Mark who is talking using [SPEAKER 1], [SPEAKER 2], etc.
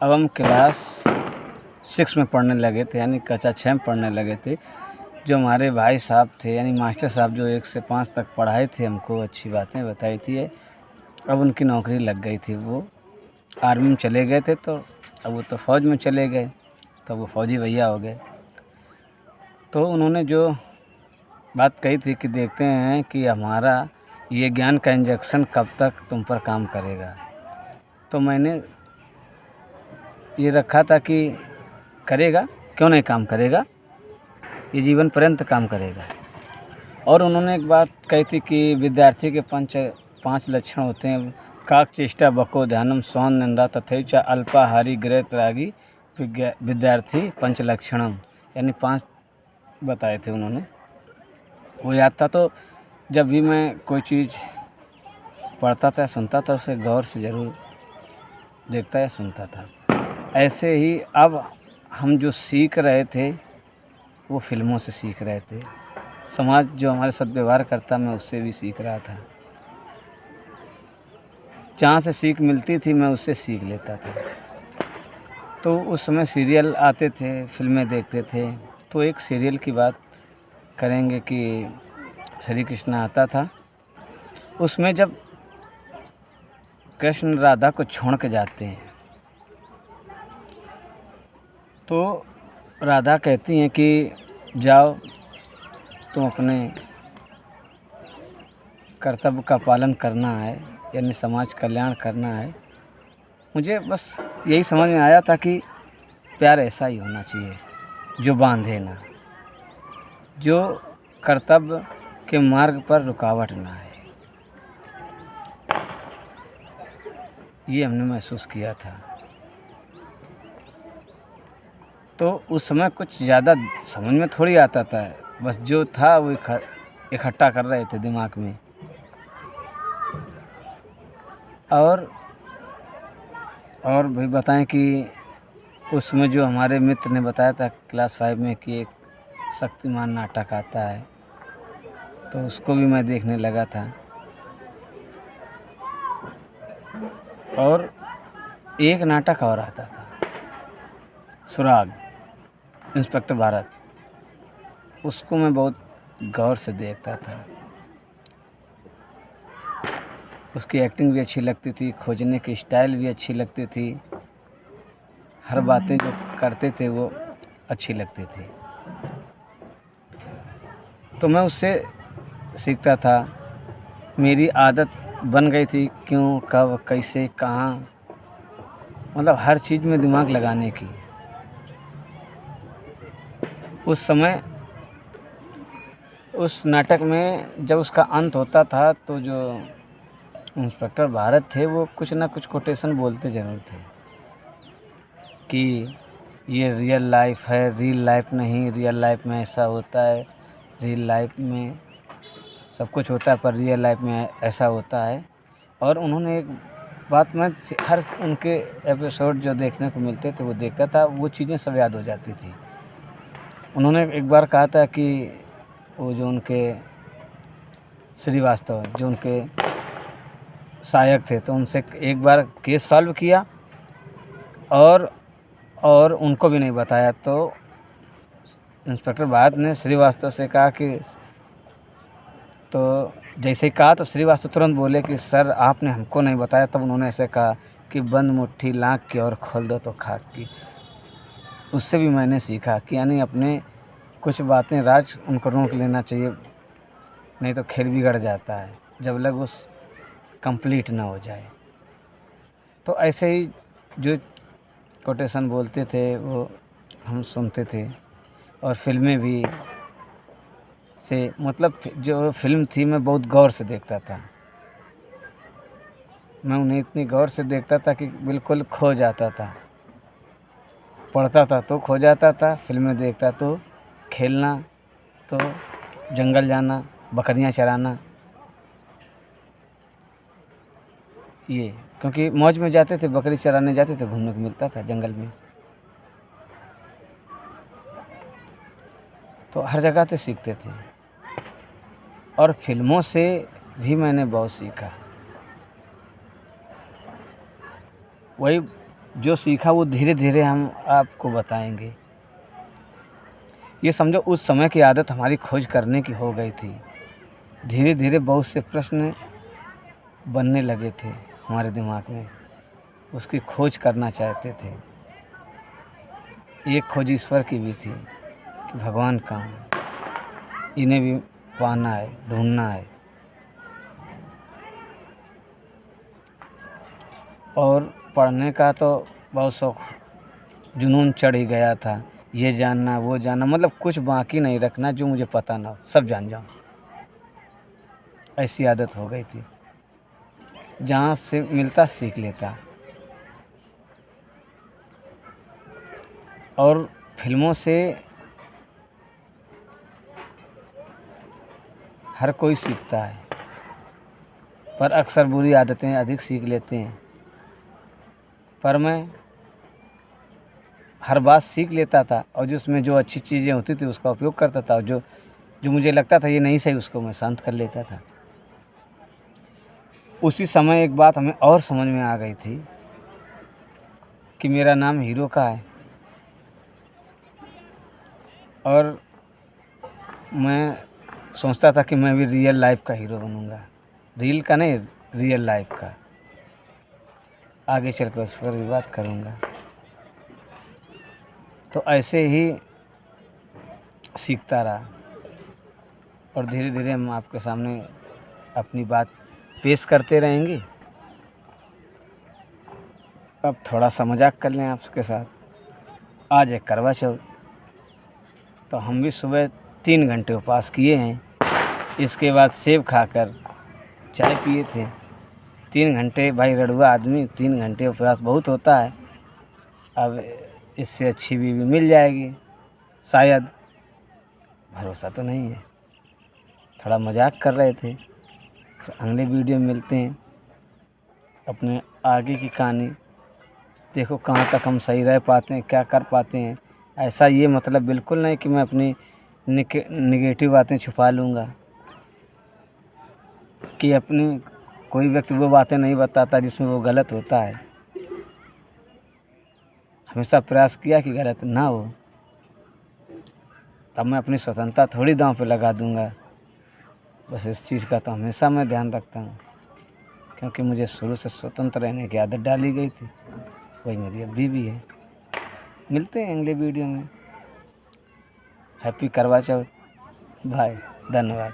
[SPEAKER 1] अब हम क्लास 6 में पढ़ने लगे थे, यानी कक्षा 6 में पढ़ने लगे थे। जो हमारे भाई साहब थे, यानी मास्टर साहब, जो 1 से 5 तक पढ़ाए थे, हमको अच्छी बातें बताई थी। अब उनकी नौकरी लग गई थी, वो आर्मी में चले गए थे। तो अब वो तो फ़ौज में चले गए, तो वो फ़ौजी भैया हो गए। तो उन्होंने जो बात कही थी कि देखते हैं कि हमारा ये ज्ञान का इंजेक्शन कब तक तुम पर काम करेगा। तो मैंने ये रखा था कि करेगा, क्यों नहीं काम करेगा, ये जीवन पर्यंत काम करेगा। और उन्होंने एक बात कही थी कि विद्यार्थी के 5 लक्षण होते हैं: काक चेष्टा बको ध्यानम स्वयं निंदा तथैच अल्पाहारी गृह त्यागी विद्यार्थी पंच लक्षणम, यानी 5 बताए थे उन्होंने। वो याद था। तो जब भी मैं कोई चीज़ पढ़ता था, सुनता था, उसे गौर से ज़रूर देखता या सुनता था। ऐसे ही अब हम जो सीख रहे थे वो फ़िल्मों से सीख रहे थे। समाज जो हमारे साथ व्यवहार करता, मैं उससे भी सीख रहा था। जहाँ से सीख मिलती थी मैं उससे सीख लेता था। तो उस समय सीरियल आते थे, फ़िल्में देखते थे। तो एक सीरियल की बात करेंगे कि श्री कृष्ण आता था। उसमें जब कृष्ण राधा को छोड़ के जाते हैं तो राधा कहती हैं कि जाओ, तुम अपने कर्तव्य का पालन करना है, यानी समाज कल्याण करना है। मुझे बस यही समझ में आया था कि प्यार ऐसा ही होना चाहिए, जो बांधे ना, जो कर्तव्य के मार्ग पर रुकावट ना आए। ये हमने महसूस किया था। तो उस समय कुछ ज़्यादा समझ में थोड़ी आता था, बस जो था वो इकट्ठा कर रहे थे दिमाग में। और भी बताएं कि उसमें जो हमारे मित्र ने बताया था क्लास 5 में कि एक शक्तिमान नाटक आता है, तो उसको भी मैं देखने लगा था। और एक नाटक और आता था, सुराग, इंस्पेक्टर भारत। उसको मैं बहुत गौर से देखता था। उसकी एक्टिंग भी अच्छी लगती थी, खोजने की स्टाइल भी अच्छी लगती थी, हर बातें जो करते थे वो अच्छी लगती थी। तो मैं उससे सीखता था। मेरी आदत बन गई थी, क्यों, कब, कैसे, कहाँ, मतलब हर चीज़ में दिमाग लगाने की। उस समय उस नाटक में जब उसका अंत होता था तो जो इंस्पेक्टर भारत थे वो कुछ ना कुछ कोटेशन बोलते ज़रूर थे कि ये रियल लाइफ है, रियल लाइफ नहीं, रियल लाइफ में ऐसा होता है, रियल लाइफ में सब कुछ होता है, पर रियल लाइफ में ऐसा होता है। और उन्होंने एक बात, मैं हर उनके एपिसोड जो देखने को मिलते थे वो देखता था, वो चीज़ें सब याद हो जाती थी। उन्होंने एक बार कहा था कि वो जो उनके श्रीवास्तव, जो उनके सहायक थे, तो उनसे एक बार केस सॉल्व किया और उनको भी नहीं बताया। तो इंस्पेक्टर भारत ने श्रीवास्तव से कहा कि, तो जैसे ही कहा तो श्रीवास्तव तुरंत बोले कि सर आपने हमको नहीं बताया। तब उन्होंने ऐसे कहा कि बंद मुट्ठी लाख की और खोल दो तो खाक की। उससे भी मैंने सीखा कि यानी अपने कुछ बातें राज उनको रोक लेना चाहिए, नहीं तो खेल बिगड़ जाता है जब लग उस कंप्लीट ना हो जाए। तो ऐसे ही जो कोटेशन बोलते थे वो हम सुनते थे। और फिल्में भी से, मतलब जो फिल्म थी मैं बहुत गौर से देखता था। मैं उन्हें इतनी गौर से देखता था कि बिल्कुल खो जाता था। पढ़ता था तो खो जाता था, फिल्में देखता तो खेलना, तो जंगल जाना, बकरियां चराना, ये क्योंकि मौज में जाते थे, बकरी चराने जाते थे, घूमने को मिलता था जंगल में। तो हर जगह से सीखते थे। और फिल्मों से भी मैंने बहुत सीखा। वही जो सीखा वो धीरे धीरे हम आपको बताएंगे। ये समझो उस समय की आदत हमारी खोज करने की हो गई थी। धीरे धीरे बहुत से प्रश्न बनने लगे थे हमारे दिमाग में, उसकी खोज करना चाहते थे। एक खोज ईश्वर की भी थी कि भगवान कहाँ है, इन्हें भी पाना है, ढूंढना है। और पढ़ने का तो बहुत शौक, जुनून चढ़ ही गया था। ये जानना वो जानना, मतलब कुछ बाकी नहीं रखना जो मुझे पता ना हो, सब जान जाऊँ, ऐसी आदत हो गई थी। जहाँ से मिलता सीख लेता। और फिल्मों से हर कोई सीखता है, पर अक्सर बुरी आदतें अधिक सीख लेते हैं। पर मैं हर बात सीख लेता था और जिसमें जो अच्छी चीज़ें होती थी उसका उपयोग करता था, और जो जो मुझे लगता था ये नहीं सही उसको मैं शांत कर लेता था। उसी समय एक बात हमें और समझ में आ गई थी कि मेरा नाम हीरो का है, और मैं सोचता था कि मैं भी रियल लाइफ का हीरो बनूंगा। रील का नहीं, रियल लाइफ का। आगे चल कर उस पर भी बात करूंगा। तो ऐसे ही सीखता रहा और धीरे धीरे हम आपके सामने अपनी बात पेश करते रहेंगे। अब थोड़ा सा मजाक कर लें आपके साथ। आज है करवा चौथ, तो हम भी सुबह 3 घंटे उपवास किए हैं। इसके बाद सेब खाकर चाय पिए थे। 3 घंटे, भाई रड़ुआ आदमी, 3 घंटे उपवास बहुत होता है। अब इससे अच्छी बीवी मिल जाएगी शायद, भरोसा तो नहीं है। थोड़ा मजाक कर रहे थे। फिर अगले वीडियो में मिलते हैं। अपने आगे की कहानी देखो, कहाँ तक हम सही रह पाते हैं, क्या कर पाते हैं। ऐसा ये मतलब बिल्कुल नहीं कि मैं अपनी निगेटिव बातें छुपा लूँगा, कि अपनी कोई व्यक्ति वो बातें नहीं बताता जिसमें वो गलत होता है। हमेशा प्रयास किया कि गलत ना हो, तब मैं अपनी स्वतंत्रता थोड़ी दांव पे लगा दूँगा। बस इस चीज़ का तो हमेशा मैं ध्यान रखता हूँ, क्योंकि मुझे शुरू से स्वतंत्र रहने की आदत डाली गई थी। वही मेरी अभी भी है। मिलते हैं अगले वीडियो में। हैप्पी करवा चौथ। बाय, धन्यवाद।